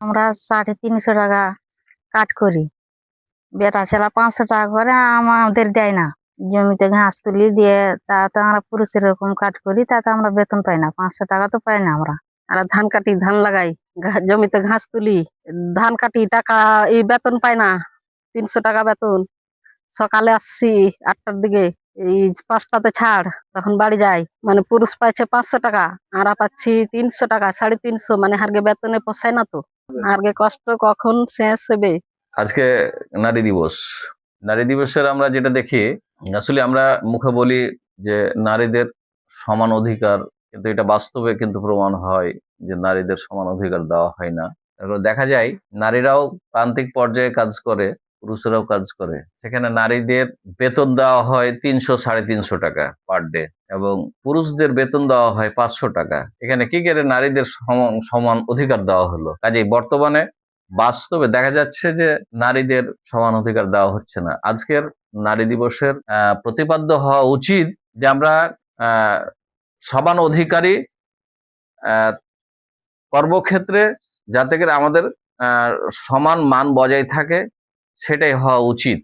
আমরা 350 টাকা কাজ করি, বেটা ছেলা 500 টাকা করে, আমাদের দেয় না। জমিতে ঘাস তুলি দিয়ে তাতে আমরা পুরুষের এরকম কাজ করি, তাতে আমরা বেতন পাই না, 500 টাকা তো পাই না আমরা। আর ধান কাটি, ধান লাগাই, জমিতে ঘাস তুলি, ধান কাটি, টাকা এই বেতন পাই না। 300 টাকা বেতন। সকালে আসছি 8টার দিকে, এই 5টাতে ছাড়, তখন বাড়ি যাই। মানে পুরুষ পাইছে 500 টাকা, আমরা পাচ্ছি 300 টাকা, 350, মানে হারগে বেতনে পোষায় না তো। আরগে কষ্ট কখন শেষ হবে। আজকে নারী দিবস। নারী দিবসের আমরা যেটা দেখি, আসলে আমরা মুখে বলি যে নারীদের সমান অধিকার, কিন্তু এটা বাস্তবে কিন্তু প্রমাণ হয় যে নারীদের সমান অধিকার দেওয়া হয় না। এগুলো দেখা যায় নারীরাও প্রান্তিক পর্যায়ে কাজ করে, পুরুষেরাও কাজ করে। সেখানে নারীদের বেতন দেওয়া হয় 300-350 টাকা পার ডে, এবং পুরুষদের বেতন দেওয়া হয় 500 টাকা। এখানে কি করে নারীদের সমান অধিকার দেওয়া হলো? কাজেই বর্তমানে বাস্তবে দেখা যাচ্ছে যে নারীদের সমান অধিকার দেওয়া হচ্ছে না। আজকের নারী দিবসের প্রতিপাদ্য হওয়া উচিত যে আমরা সমান অধিকারী কর্মক্ষেত্রে যাতে করে আমাদের সমান মান বজায় থাকে, সেটাই হওয়া উচিত।